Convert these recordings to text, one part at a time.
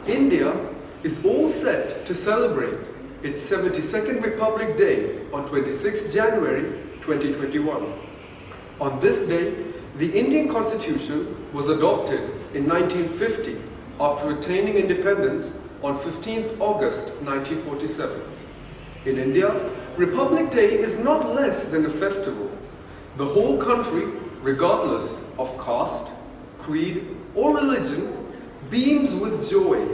India is all set to celebrate its 72nd Republic Day on 26 January 2021. On this day, the Indian Constitution was adopted in 1950 after attaining independence on 15th August 1947. In India, Republic Day is not less than a festival. The whole country, regardless of caste, creed, or religion, beams with joy.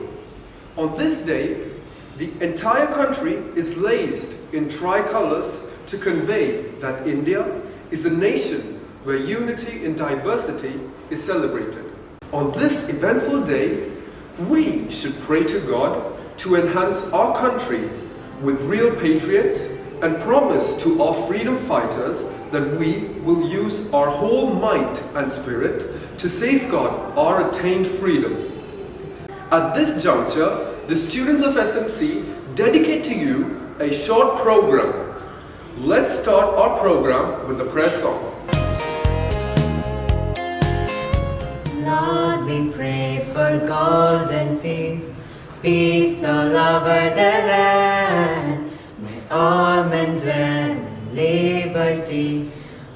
On this day, the entire country is laced in tricolors to convey that India is a nation where unity in diversity is celebrated. On this eventful day, we should pray to God to enhance our country with real patriots and promise to our freedom fighters that we will use our whole might and spirit to safeguard our attained freedom. At this juncture, the students of SMC dedicate to you a short program. Let's start our program with the prayer song. Lord, we pray for golden peace, peace all over the land. May all men dwell in liberty,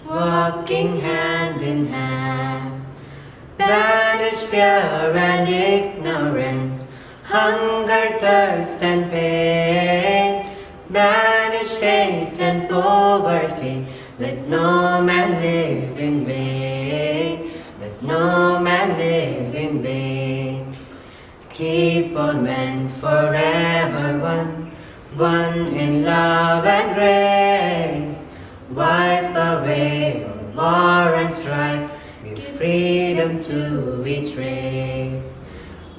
walking hand in hand. Banish fear and ignorance, hunger, thirst and pain. Banish hate and poverty, let no man live in vain. Let no man live in vain. Keep all men forever one, one in love and grace. Wipe away all war and strife, give freedom to each race.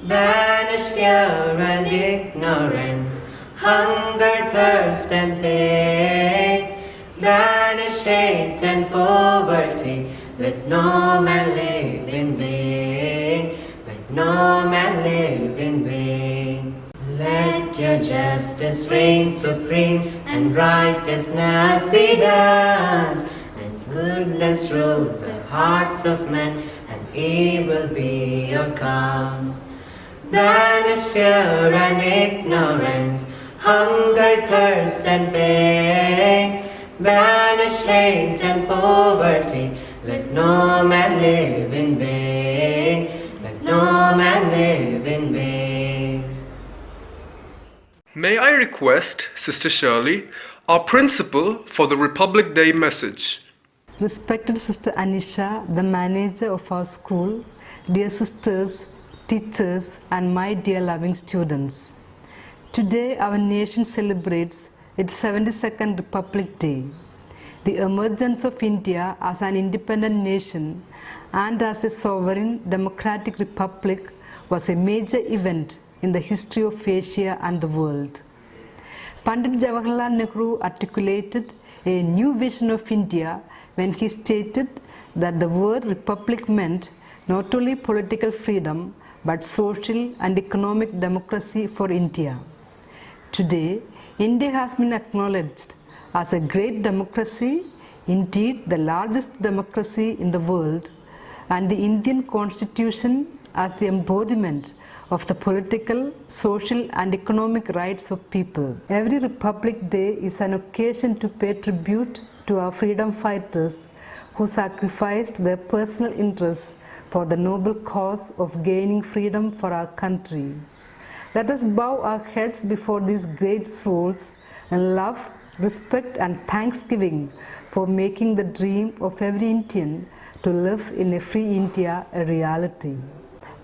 Banish fear and ignorance, hunger, thirst and pain. Banish hate and poverty, let no man live in vain. Let no man live in vain. Let your justice reign supreme and righteousness be done, and goodness rule the hearts of men, and evil be overcome. Banish fear and ignorance, hunger, thirst and pain. Banish hate and poverty, let no man live in vain. Let no man live in vain. May I request Sister Shirley, our principal, for the Republic Day message. Respected Sister Anisha, the manager of our school, dear sisters, teachers, and my dear loving students. Today our nation celebrates its 72nd Republic Day. The emergence of India as an independent nation and as a sovereign democratic republic was a major event in the history of Asia and the world. Pandit Jawaharlal Nehru articulated a new vision of India when he stated that the word republic meant not only political freedom but social and economic democracy for India. Today, India has been acknowledged as a great democracy, indeed the largest democracy in the world, and the Indian Constitution as the embodiment of the political, social and economic rights of people. Every Republic Day is an occasion to pay tribute to our freedom fighters who sacrificed their personal interests for the noble cause of gaining freedom for our country. Let us bow our heads before these great souls in love, respect and thanksgiving for making the dream of every Indian to live in a free India a reality.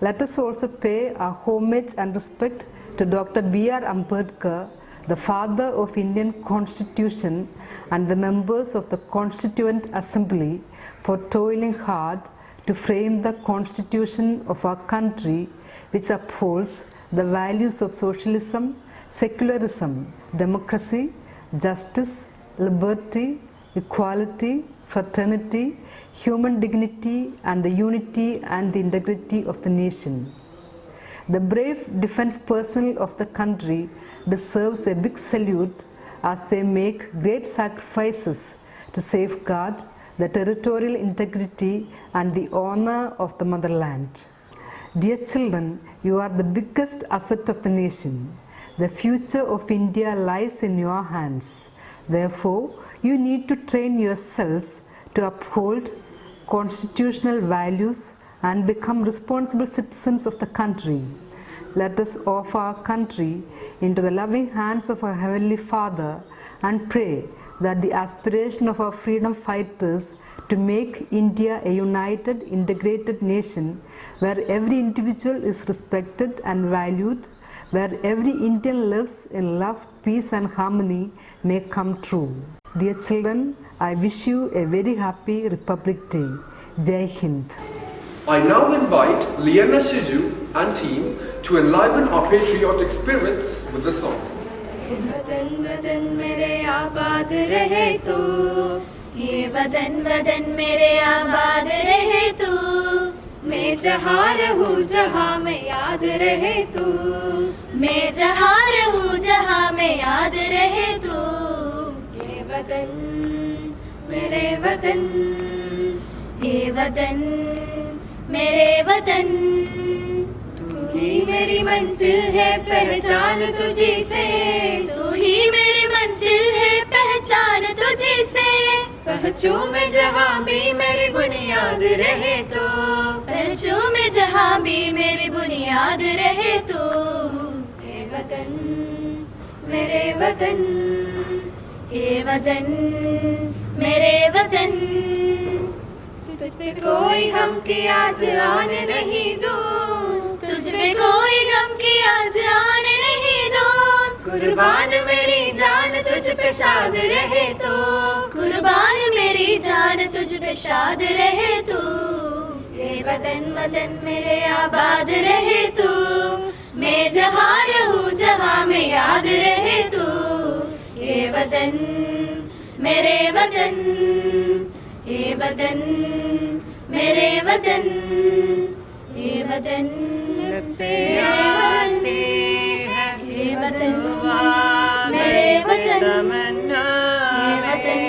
Let us also pay our homage and respect to Dr. B.R. Ambedkar, the father of Indian Constitution, and the members of the Constituent Assembly for toiling hard to frame the Constitution of our country, which upholds the values of socialism, secularism, democracy, justice, liberty, equality, fraternity, human dignity, and the unity and the integrity of the nation. The brave defense personnel of the country deserves a big salute as they make great sacrifices to safeguard the territorial integrity and the honor of the motherland. Dear children, you are the biggest asset of the nation. The future of India lies in your hands. Therefore, you need to train yourselves to uphold constitutional values and become responsible citizens of the country. Let us offer our country into the loving hands of our Heavenly Father and pray that the aspiration of our freedom fighters to make India a united, integrated nation where every individual is respected and valued, where every Indian lives in love, peace and harmony may come true. Dear children, I wish you a very happy Republic Day. Jai Hind. I now invite Liana Shiju and team to enliven our patriotic spirits with the song. वतन वतन मेरे आबाद रहे तू, ये वतन वतन मेरे आबाद रहे तू, मैं जहाँ रहूँ जहाँ मैं याद रहे तू, मैं जहाँ रहूँ जहाँ मैं याद रहे तू, ये वतन मेरे वतन, ये वतन मेरे वतन, तू ही मेरी मंजिल है पहचान तुझी से, तू ही मेरी मंजिल है पहचान तुझी से, पहुँचूं मैं जहाँ भी मेरी बुनियाद रहे तो, पहुँचूं मैं जहाँ भी मेरी बुनियाद रहे तो, ये वतन मेरे वतन, ये वतन मेरे वतन, तुझ पे कोई गम की आज आने नहीं दूँ, तुझ पे कोई गम की आज आने नहीं दूँ, कुर्बान मेरी जान तुझ पे शाद रहे तो, कुर्बान मेरी जान तुझ पे शाद रहे तो, ये वतन वतन मेरे आबाद रहे तो, मैं जहाँ रहूँ जहाँ मैं याद रहे तो, ये वतन मेरे वतन, ये वतन मेरे वतन, ये वतन पे आती है, ये वतन मेरे वतन, ये वतन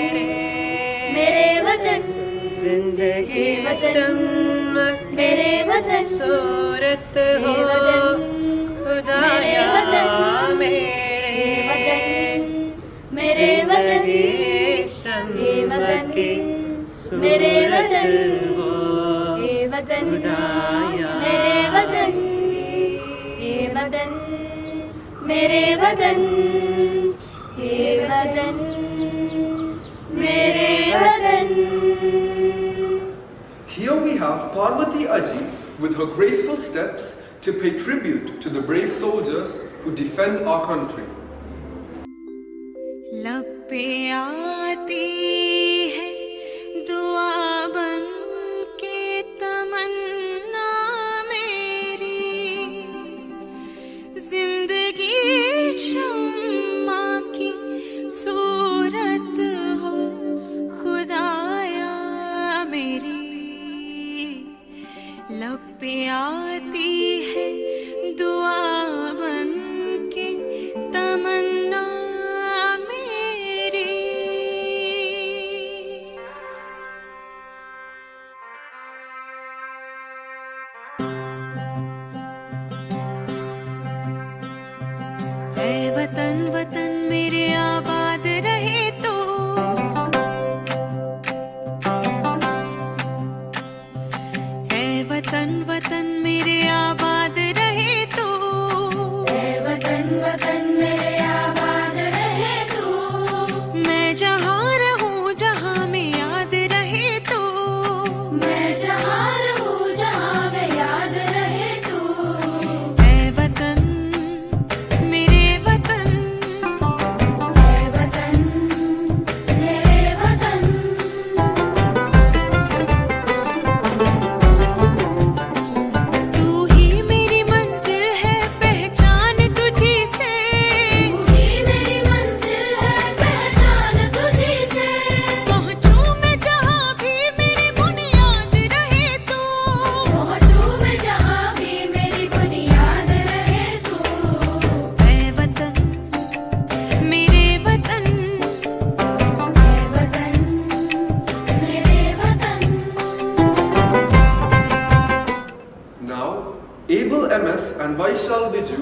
मेरे वतन, जिंदगी मेरे वतन, सूरत हो खुदाया मेरे वतन, मेरे वतन, ये वतन मेरे वतन, ये वतन मेरे वतन, ये वतन मेरे वतन, ये वतन मेरे वतन. Here we have Parvati Aji with her graceful steps to pay tribute to the brave soldiers who defend our country. लब पे आती है दुआ बन के तमन्ना मेरी, जिंदगी शम्मा की सूरत हो खुदाया मेरी, लब पे आती है दुआ बन के तमन्ना मेरी. ऐ वतन वतन मेरे आबाद रहे तो, ऐ वतन वतन मेरे आबाद रहे तो, ऐ वतन वतन मेरे आबाद रहे तू, मैं जहाँ रहूँ जहाँ मैं याद रहे तो, मैं जहाँ रहूँ जहाँ मैं याद रहे तू, ऐ वतन मेरे वतन, ऐ Viju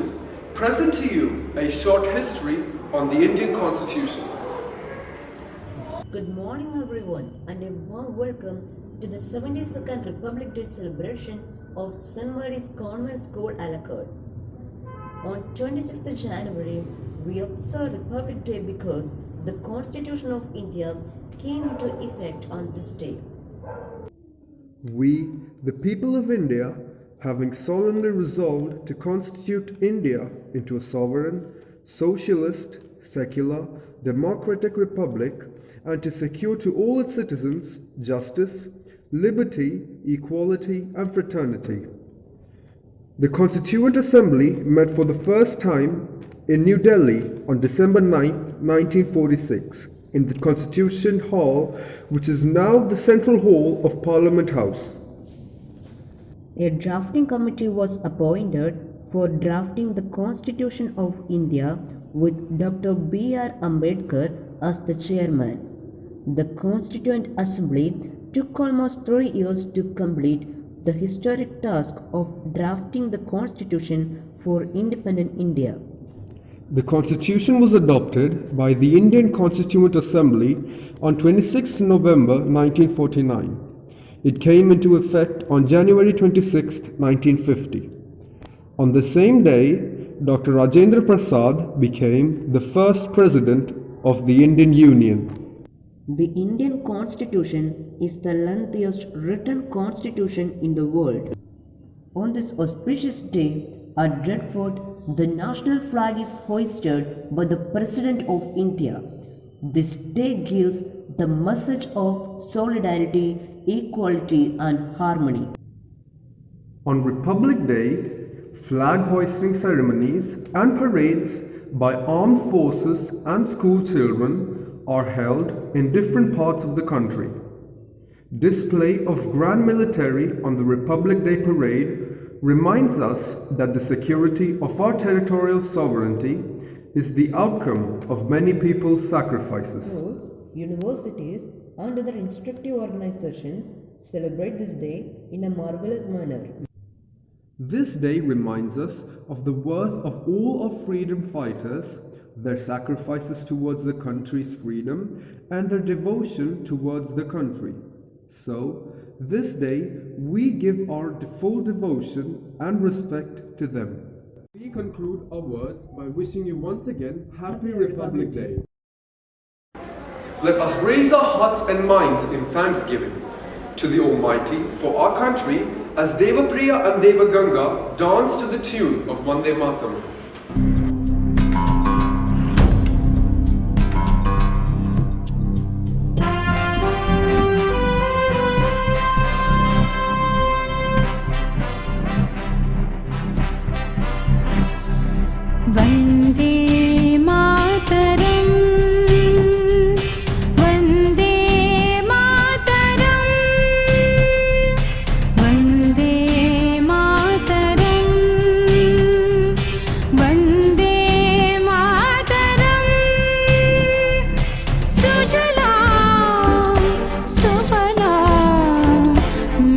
present to you a short history on the Indian Constitution. Good morning everyone and a warm welcome to the 72nd Republic Day celebration of St. Mary's Convent School, Alakkad. On 26th January, we observe Republic Day because the Constitution of India came into effect on this day. We, the people of India, having solemnly resolved to constitute India into a sovereign, socialist, secular, democratic republic and to secure to all its citizens justice, liberty, equality and fraternity. The Constituent Assembly met for the first time in New Delhi on December 9, 1946 in the Constitution Hall, which is now the Central Hall of Parliament House. A drafting committee was appointed for drafting the Constitution of India with Dr. B.R. Ambedkar as the chairman. The Constituent Assembly took almost 3 years to complete the historic task of drafting the Constitution for independent India. The Constitution was adopted by the Indian Constituent Assembly on 26 November 1949. It came into effect on January 26, 1950. On the same day, Dr. Rajendra Prasad became the first President of the Indian Union. The Indian Constitution is the lengthiest written constitution in the world. On this auspicious day, at Red Fort, the national flag is hoisted by the President of India. This day gives the message of solidarity, equality and harmony. On Republic Day, flag hoisting ceremonies and parades by armed forces and school children are held in different parts of the country. Display of grand military on the Republic Day parade reminds us that the security of our territorial sovereignty is the outcome of many people's sacrifices. Schools, universities and other instructive organizations celebrate this day in a marvelous manner. This day reminds us of the worth of all our freedom fighters, their sacrifices towards the country's freedom, and their devotion towards the country. So, this day we give our full devotion and respect to them. We conclude our words by wishing you once again Happy Republic Day. Let us raise our hearts and minds in thanksgiving to the Almighty for our country as Devapriya and Devaganga dance to the tune of Vande Mataram. Vande Mataram Vande Mataram Vande Mataram Vande Mataram सुजलां सुफलां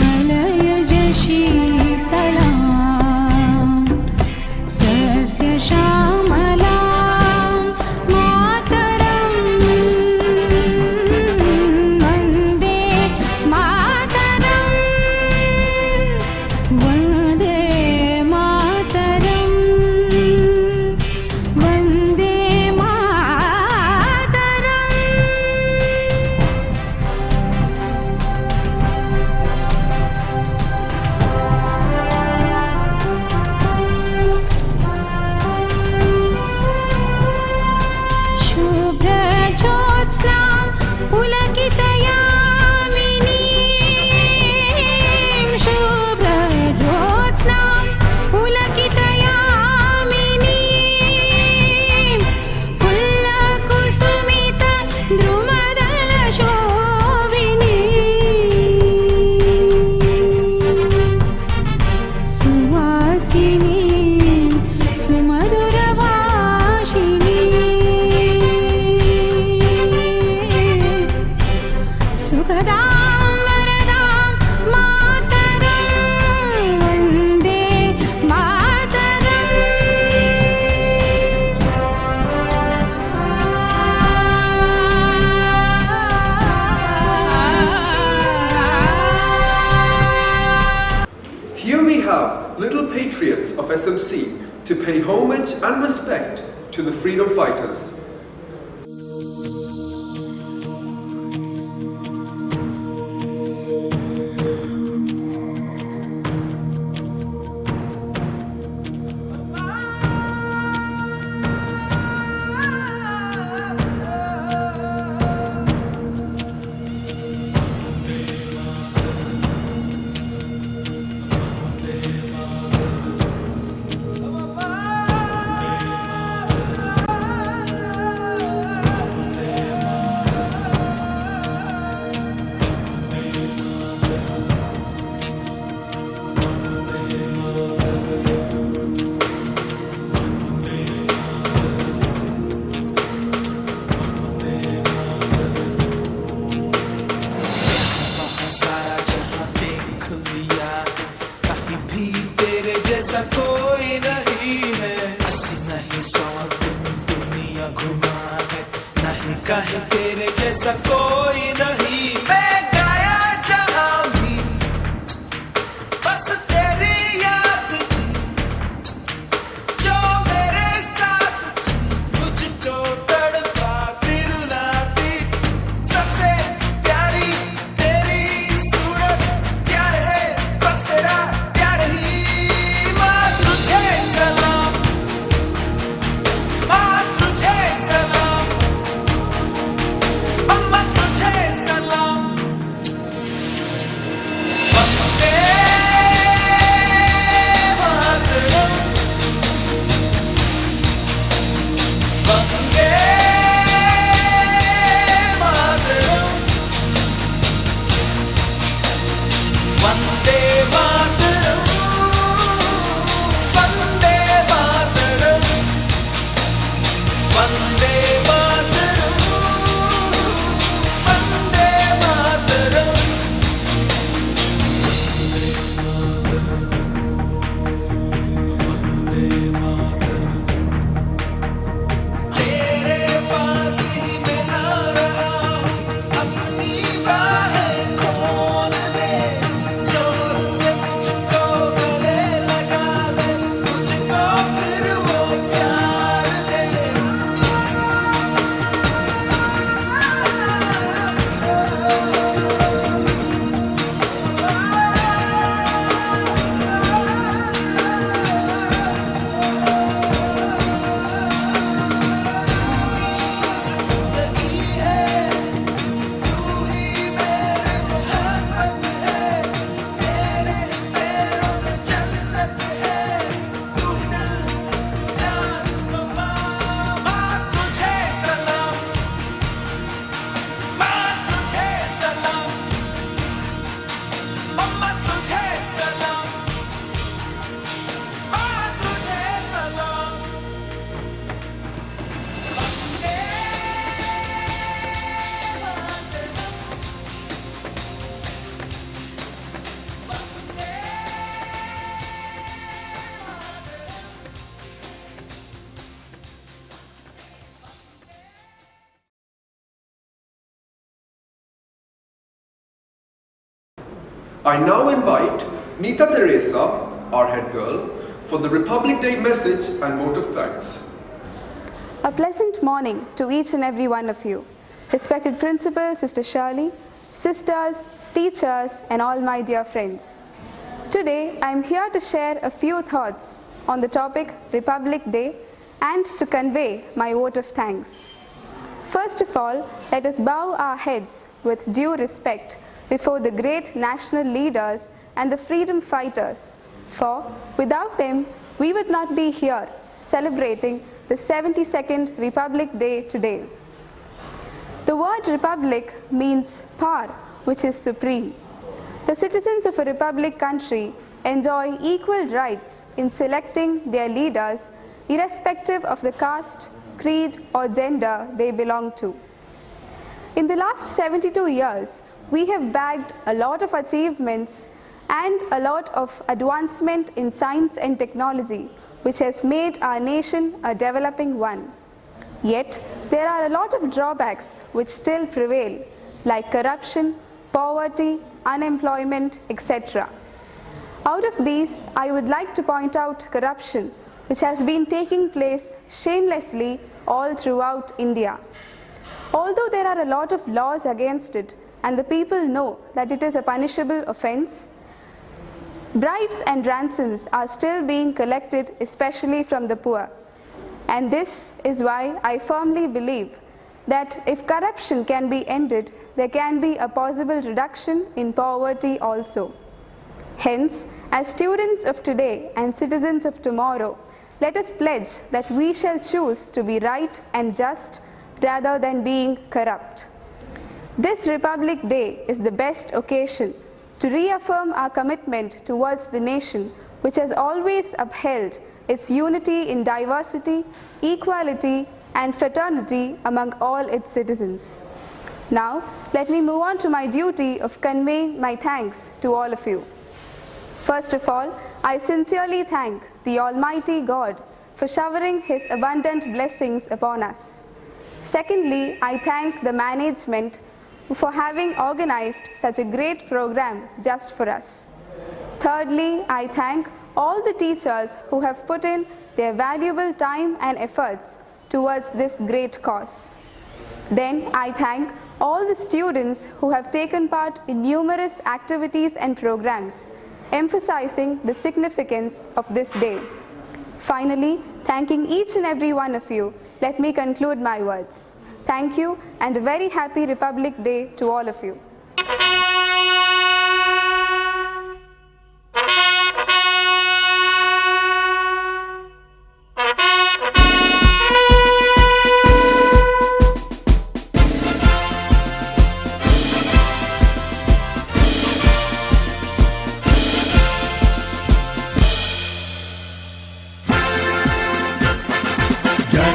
मलयज शीतलां श्यामलां मातरं वन्दे मातरं वन्दे मातरं Vande Mataram to pay homage and respect to the freedom fighters. जैसा कोई नहीं है, अस्सी नहीं 100 दिन दुनिया घुमा है, नहीं कहीं तेरे जैसा कोई नहीं। मैं गाया जहां भी बस तेरी याद थी, जो मेरे साथ थी, मुझको तड़पाती रुलाती, सबसे प्यारी तेरी सूरत, प्यार है बस तेरा प्यार ही। I now invite Neeta Teresa, our head girl, for the Republic Day message and vote of thanks. A pleasant morning to each and every one of you. Respected Principal, Sister Shirley, sisters, teachers, and all my dear friends. Today, I am here to share a few thoughts on the topic Republic Day and to convey my vote of thanks. First of all, let us bow our heads with due respect before the great national leaders and the freedom fighters, for without them, we would not be here celebrating the 72nd Republic Day today. The word republic means power, which is supreme. The citizens of a republic country enjoy equal rights in selecting their leaders irrespective of the caste, creed, or gender they belong to. In the last 72 years, we have bagged a lot of achievements and a lot of advancement in science and technology, which has made our nation a developing one. Yet, there are a lot of drawbacks which still prevail, like corruption, poverty, unemployment, etc. Out of these, I would like to point out corruption, which has been taking place shamelessly all throughout India. Although there are a lot of laws against it and the people know that it is a punishable offense, bribes and ransoms are still being collected, especially from the poor. And this is why I firmly believe that if corruption can be ended, there can be a possible reduction in poverty also. Hence, as students of today and citizens of tomorrow, let us pledge that we shall choose to be right and just rather than being corrupt. This Republic Day is the best occasion to reaffirm our commitment towards the nation, which has always upheld its unity in diversity, equality, and fraternity among all its citizens. Now, let me move on to my duty of conveying my thanks to all of you. First of all, I sincerely thank the Almighty God for showering His abundant blessings upon us. Secondly, I thank the management for having organized such a great program just for us. Thirdly, I thank all the teachers who have put in their valuable time and efforts towards this great cause. Then I thank all the students who have taken part in numerous activities and programs, emphasizing the significance of this day. Finally, thanking each and every one of you, let me conclude my words. Thank you, and a very happy Republic Day to all of you.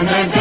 जन